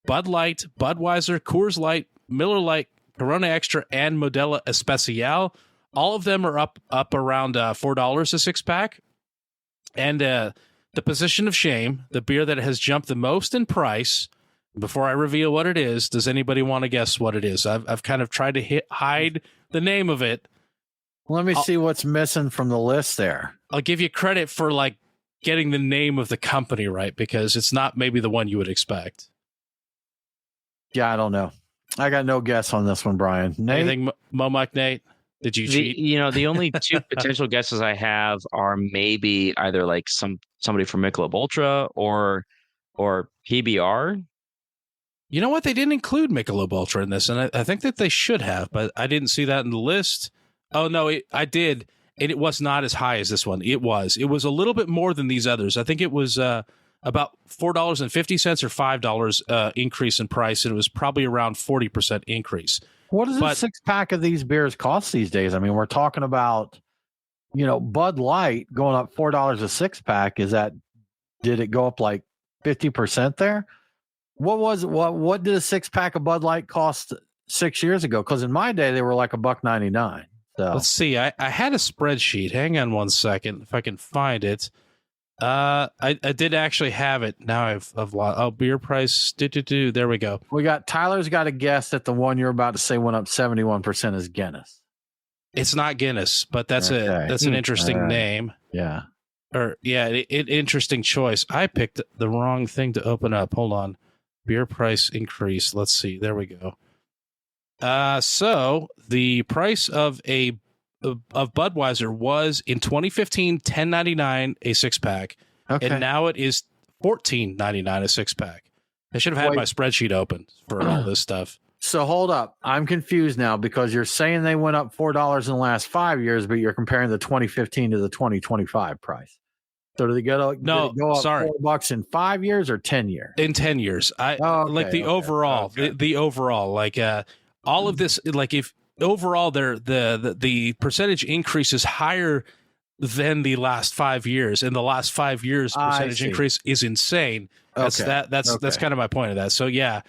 Speaker 2: Bud Light, Budweiser, Coors Light, Miller Lite, Corona Extra, and Modelo Especial. All of them are up around $4 a six pack. And the Position of Shame, the beer that has jumped the most in price. Before I reveal what it is, does anybody want to guess what it is? I've kind of tried to hide the name of it.
Speaker 1: Let me see what's missing from the list there.
Speaker 2: I'll give you credit for like getting the name of the company right, because it's not maybe the one you would expect.
Speaker 1: Yeah, I don't know. I got no guess on this one, Brian. Nate?
Speaker 2: Anything, Momuck, Nate? Did you cheat?
Speaker 3: The only two potential guesses I have are maybe either like somebody from Michelob Ultra or PBR.
Speaker 2: You know what? They didn't include Michelob Ultra in this, and I think that they should have, but I didn't see that in the list. Oh, no, I did, and it was not as high as this one. It was a little bit more than these others. I think it was about $4.50 or $5 increase in price, and it was probably around 40% increase.
Speaker 1: What does a six pack of these beers cost these days? I mean, we're talking about, Bud Light going up $4 a six pack. Did it go up like 50% there? What did a six pack of Bud Light cost 6 years ago? Because in my day, they were like $1.99. So
Speaker 2: let's see. I had a spreadsheet. Hang on one second, if I can find it. I did actually have it. Now I've lost. Oh, beer price. There we go.
Speaker 1: Tyler's got a guess that the one you're about to say went up 71% is Guinness.
Speaker 2: It's not Guinness, but that's an interesting name.
Speaker 1: Yeah.
Speaker 2: Interesting choice. I picked the wrong thing to open up. Hold on. Beer price increase. Let's see. There we go. So the price of Budweiser was in 2015 $10.99 a six pack, and now it is $14.99 a six pack. I should have had my spreadsheet open for all this stuff.
Speaker 1: So hold up, I'm confused now because you're saying they went up $4 in the last 5 years, but you're comparing the 2015 to the 2025 price. So did it go up $4 in 5 years or 10 years?
Speaker 2: In 10 years, overall, the overall, like all of this, like if. Overall, the percentage increase is higher than the last 5 years, and the last 5 years percentage increase is insane. That's kind of my point of that. So yeah,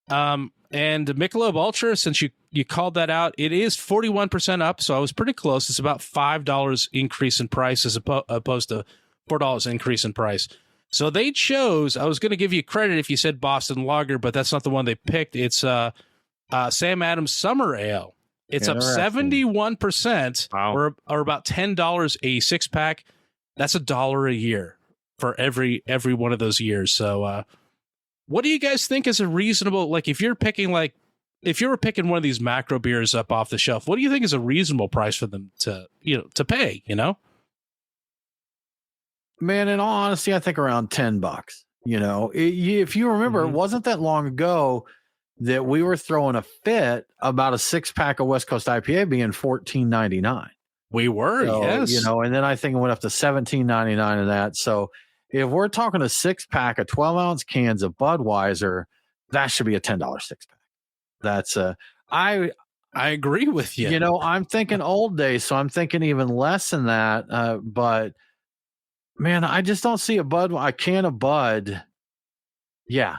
Speaker 2: and Michelob Ultra, since you called that out, it is 41% up. So I was pretty close. It's about $5 increase in price as opposed to $4 increase in price. So they chose. I was going to give you credit if you said Boston Lager, but that's not the one they picked. It's Sam Adams Summer Ale. It's up 71%, or about $10 a six pack. That's $1 a year for every one of those years. So, what do you guys think is a reasonable, like if you were picking one of these macro beers up off the shelf, what do you think is a reasonable price for them to pay?
Speaker 1: Man, in all honesty, I think around $10. If you remember, it wasn't that long ago. that we were throwing a fit about a 6-pack of West Coast IPA being $14.99.
Speaker 2: We were,
Speaker 1: so,
Speaker 2: yes.
Speaker 1: You know, and then I think it went up to $17.99 in that. So if we're talking a 6-pack of 12-ounce cans of Budweiser, that should be a $10 6-pack. That's I
Speaker 2: agree with you.
Speaker 1: You know, I'm thinking old days, so I'm thinking even less than that. But man, I just don't see a can of Bud. Yeah,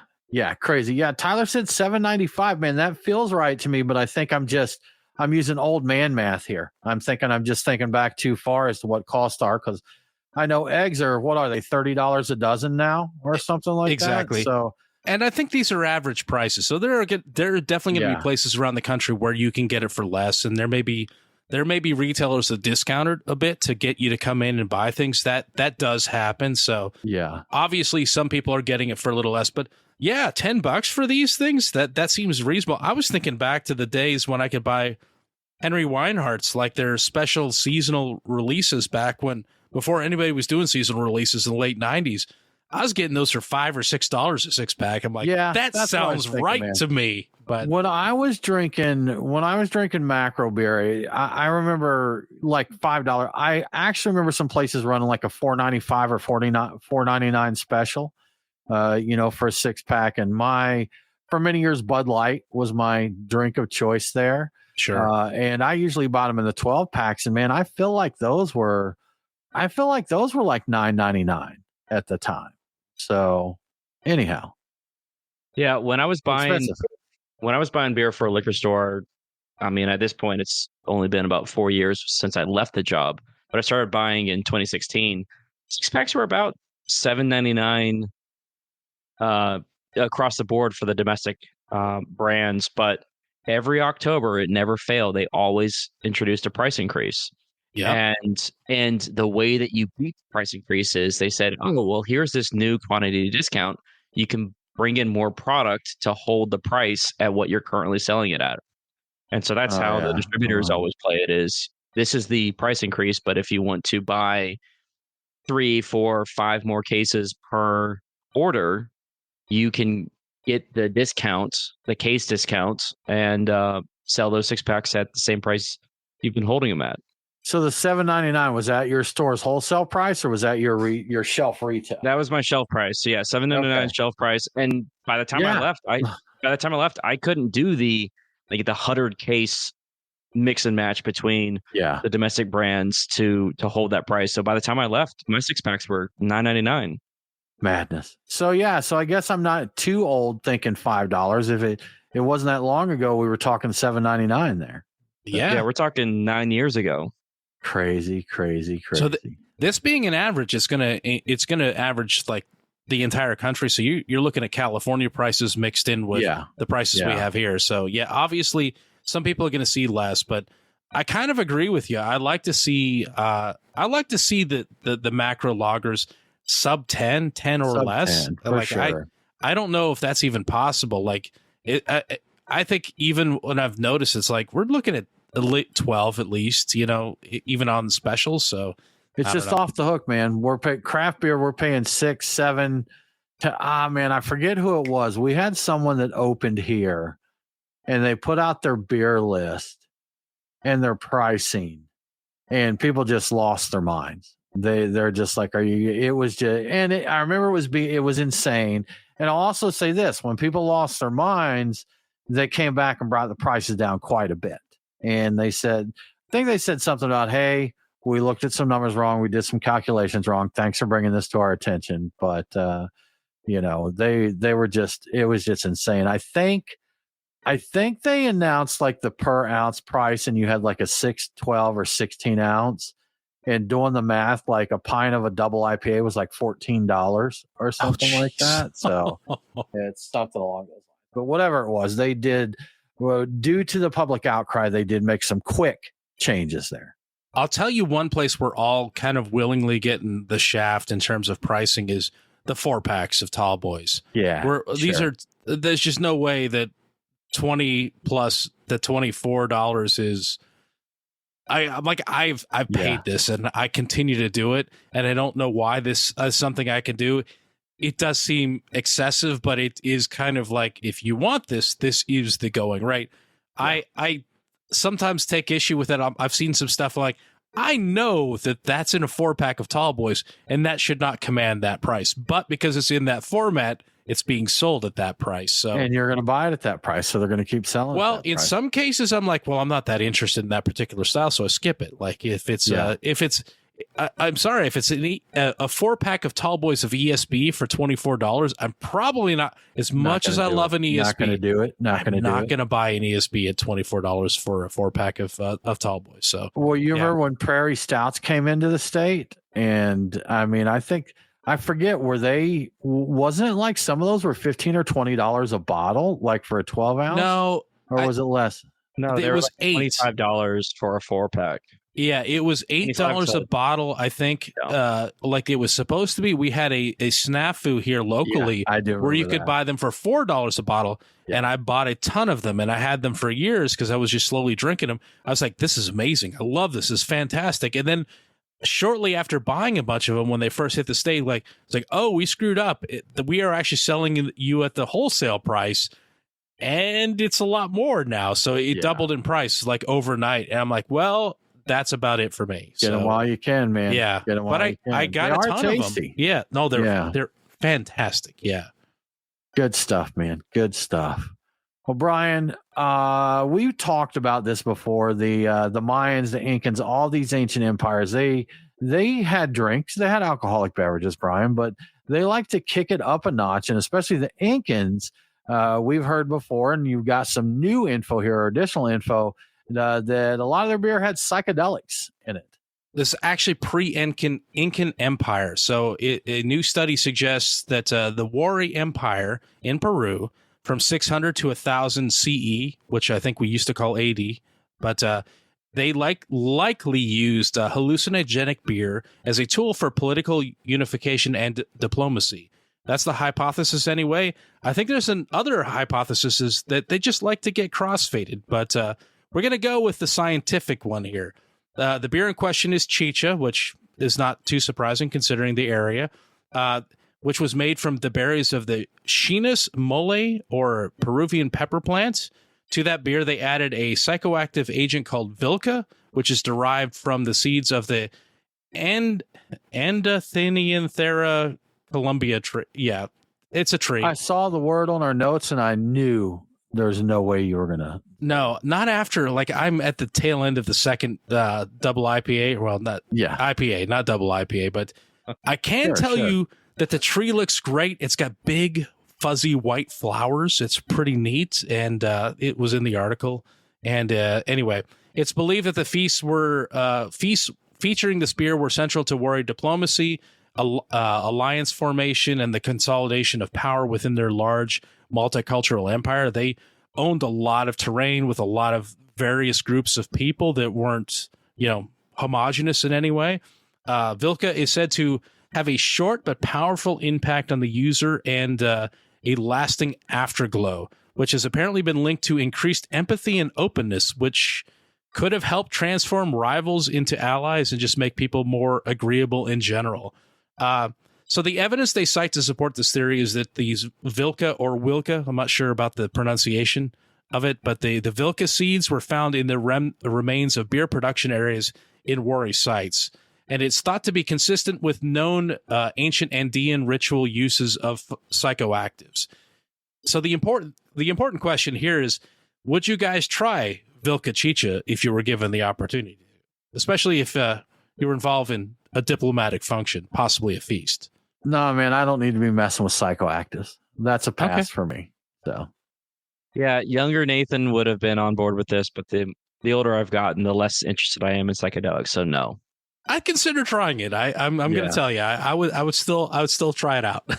Speaker 1: crazy. Yeah, Tyler said $7.95. Man, that feels right to me, but I think I'm using old man math here. I'm just thinking back too far as to what costs are, because I know eggs are, what are they, $30 a dozen now or something like
Speaker 2: exactly.
Speaker 1: that? So,
Speaker 2: and I think these are average prices. So there are definitely going to be places around the country where you can get it for less, and there may be retailers that discount it a bit to get you to come in and buy things. That does happen. So
Speaker 1: yeah,
Speaker 2: obviously some people are getting it for a little less, but yeah, $10 for these things, that seems reasonable. I was thinking back to the days when I could buy Henry Weinhardt's, like their special seasonal releases back before anybody was doing seasonal releases in the late 90s. I was getting those for $5 or $6 a 6-pack. I'm like, that sounds right to me. But
Speaker 1: when I was drinking macro beer, I remember like $5. I actually remember some places running like a $4.95 or $4.99 special, you know, for a 6-pack. And for many years, Bud Light was my drink of choice there.
Speaker 2: Sure.
Speaker 1: And I usually bought them in the 12 packs. And man, I feel like those were like $9.99 at the time. So anyhow.
Speaker 3: Yeah, when I was buying beer for a liquor store, I mean, at this point, it's only been about 4 years since I left the job, but I started buying in 2016. 6-packs were about $7.99 across the board for the domestic brands, but every October, it never failed. They always introduced a price increase.
Speaker 2: Yeah.
Speaker 3: And the way that you beat the price increase is they said, oh, well, here's this new quantity discount. You can bring in more product to hold the price at what you're currently selling it at. And so that's how the distributors always play it is, this is the price increase, but if you want to buy 3, 4, 5 more cases per order, you can get the discount, the case discount, and sell those 6-packs at the same price you've been holding them at.
Speaker 1: So the $7.99, was that your store's wholesale price, or was that your shelf retail?
Speaker 3: That was my shelf price. So yeah, $7.99 shelf price. And by the time I left, I couldn't do the shuttered case mix and match between the domestic brands to hold that price. So by the time I left, my 6-packs were $9.99.
Speaker 1: Madness. So yeah, I guess I'm not too old thinking $5. If it wasn't that long ago, we were talking $7.99 there.
Speaker 3: Yeah, we're talking 9 years ago.
Speaker 1: Crazy.
Speaker 2: So this being an average, it's gonna average like the entire country. So you're looking at California prices mixed in with the prices we have here. So yeah, obviously some people are going to see less, but I kind of agree with you. I like to see the macro lagers sub 10 or sub less.
Speaker 1: 10, like sure.
Speaker 2: I don't know if that's even possible. Like I think even when I've noticed, it's like we're looking at a late 12 at least, you know, even on specials. So
Speaker 1: it's just off the hook, man. We're paying craft beer. We're paying 6, 7 man, I forget who it was. We had someone that opened here and they put out their beer list and their pricing, and people just lost their minds. They're just like, I remember it was insane. And I'll also say this, when people lost their minds, they came back and brought the prices down quite a bit. And I think they said something about, hey, we looked at some numbers wrong. We did some calculations wrong. Thanks for bringing this to our attention. But, you know, it was just insane. I think they announced like the per ounce price, and you had like a 6, 12 or 16 ounce, and doing the math, like a pint of a double IPA was like $14 or something like that. So it's something along those lines. But whatever it was, they did. Well, due to the public outcry, they did make some quick changes there.
Speaker 2: I'll tell you one place we're all kind of willingly getting the shaft in terms of pricing is the 4-packs of Tall Boys.
Speaker 1: Yeah.
Speaker 2: There's just no way that 20 plus the $24 is. I'm like, I've paid this and I continue to do it, and I don't know why this is something I can do. it does seem excessive, but it is kind of like, if you want this is the going, right? Yeah. I sometimes take issue with it. I've seen some stuff like, I know that that's in a 4-pack of Tall Boys, and that should not command that price. But because it's in that format, it's being sold at that price. So,
Speaker 1: and you're going to buy it at that price, so they're going to keep selling it.
Speaker 2: Well, in some cases, I'm like, well, I'm not that interested in that particular style, so I skip it. Like if it's I'm sorry, if it's a 4-pack of Tall Boys of ESB for $24, I'm probably not, as much as I love an ESB.
Speaker 1: Not going to do it. Not going
Speaker 2: to buy an ESB at $24 for a 4-pack of Tall Boys. So,
Speaker 1: well, you remember when Prairie Stouts came into the state, and I mean, I forget, wasn't it like some of those were $15 or $20 a bottle, like for a 12 ounce?
Speaker 2: No,
Speaker 1: or was it less?
Speaker 3: No, it was like $25 for a 4-pack.
Speaker 2: Yeah, it was $8 a bottle, I think. Yeah. Like it was supposed to be. We had a snafu here locally where you could buy them for $4 a bottle, and I bought a ton of them, and I had them for years because I was just slowly drinking them. I was like, this is amazing. I love this. This is fantastic. And then shortly after buying a bunch of them, when they first hit the state, it's like, oh, we screwed up. We are actually selling you at the wholesale price, and it's a lot more now. So it doubled in price like overnight. And I'm like, well, that's about it for me.
Speaker 1: Get them while you can, man.
Speaker 2: Yeah.
Speaker 1: Get them while you can.
Speaker 2: I got a ton of them. Yeah. No, they're fantastic. Yeah.
Speaker 1: Good stuff, man. Good stuff. Well, Brian, we talked about this before. The Mayans, the Incans, all these ancient empires, they had drinks. They had alcoholic beverages, Brian, but they like to kick it up a notch. And especially the Incans, we've heard before, and you've got some new info here, or additional info, that a lot of their beer had psychedelics in it.
Speaker 2: This is actually pre-Incan Empire. So a new study suggests that the Wari Empire in Peru, from 600 to 1000 CE, which I think we used to call AD, but they likely used hallucinogenic beer as a tool for political unification and diplomacy. That's the hypothesis anyway. I think there's another hypothesis is that they just like to get crossfaded, but we're going to go with the scientific one here. The beer in question is chicha, which is not too surprising considering the area, which was made from the berries of the Chinus mole, or Peruvian pepper plant. To that beer, they added a psychoactive agent called Vilca, which is derived from the seeds of the Andathenanthera Columbia tree. Yeah, it's a tree.
Speaker 1: I saw the word on our notes, and I knew there's no way you were going to.
Speaker 2: No, not after. Like, I'm at the tail end of the second double IPA. Well, not IPA, not double IPA, but I can tell you that the tree looks great. It's got big, fuzzy white flowers. It's pretty neat, and it was in the article. And anyway, it's believed that the feasts featuring this beer were central to Wari diplomacy, alliance formation, and the consolidation of power within their large multicultural empire. They owned a lot of terrain with a lot of various groups of people that weren't, homogenous in any way. Vilca is said to have a short but powerful impact on the user and a lasting afterglow, which has apparently been linked to increased empathy and openness, which could have helped transform rivals into allies and just make people more agreeable in general. So the evidence they cite to support this theory is that these Vilca or Wilca, I'm not sure about the pronunciation of it, but the Vilca seeds were found in the remains of beer production areas in Wari sites. And it's thought to be consistent with known ancient Andean ritual uses of psychoactives. So the important question here is, would you guys try Vilca Chicha if you were given the opportunity, especially if you were involved in a diplomatic function, possibly a feast?
Speaker 1: No, man, I don't need to be messing with psychoactives. That's a pass for me. So,
Speaker 3: yeah, younger Nathan would have been on board with this, but the older I've gotten, the less interested I am in psychedelics. So no.
Speaker 2: I'd consider trying it. I'm going to tell you, I would still try it out.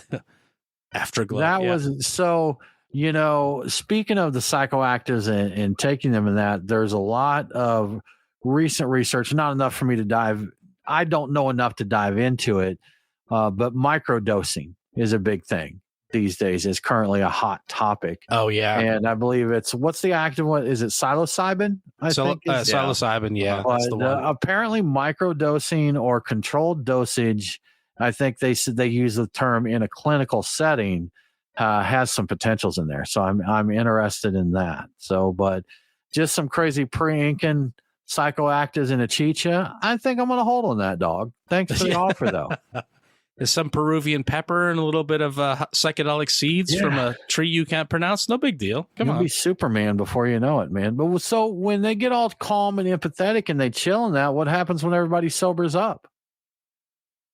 Speaker 2: Afterglow.
Speaker 1: That was so. Speaking of the psychoactives and taking them in that, there's a lot of recent research. Not enough for me to dive. I don't know enough to dive into it, but microdosing is a big thing these days. It's currently a hot topic.
Speaker 2: Oh yeah,
Speaker 1: and I believe what's the active one? Is it psilocybin? I think
Speaker 2: psilocybin. Yeah,
Speaker 1: that's the one. Apparently, microdosing or controlled dosage I think they said they use the term in a clinical setting has some potentials in there. So I'm interested in that. So, but just some crazy pre-Incan psychoactives in a chicha. I think I'm going to hold on that, dog. Thanks for the offer, though.
Speaker 2: There's some Peruvian pepper and a little bit of psychedelic seeds from a tree you can't pronounce. No big deal. You'll
Speaker 1: be Superman before you know it, man. But so when they get all calm and empathetic and they chill in that, what happens when everybody sobers up?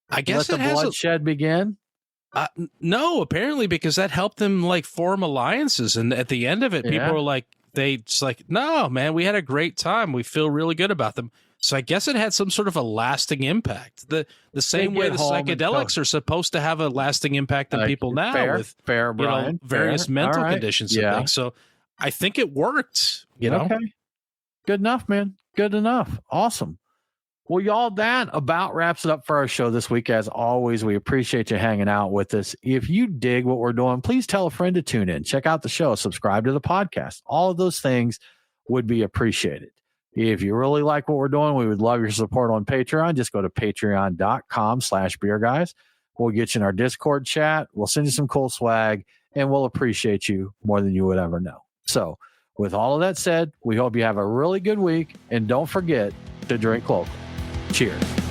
Speaker 2: I guess
Speaker 1: let the bloodshed begin.
Speaker 2: No, apparently, because that helped them like form alliances, and at the end of it, people were like, no, man, we had a great time. We feel really good about them. So I guess it had some sort of a lasting impact. The same way the psychedelics are supposed to have a lasting impact on people now with
Speaker 1: Brian,
Speaker 2: various mental conditions and things. So I think it worked. You know,
Speaker 1: good enough, man. Good enough. Awesome. Well, y'all, that about wraps it up for our show this week. As always, we appreciate you hanging out with us. If you dig what we're doing, please tell a friend to tune in. Check out the show. Subscribe to the podcast. All of those things would be appreciated. If you really like what we're doing, we would love your support on Patreon. Just go to patreon.com/beerguys. We'll get you in our Discord chat. We'll send you some cool swag, and we'll appreciate you more than you would ever know. So with all of that said, we hope you have a really good week, and don't forget to drink local. Cheers.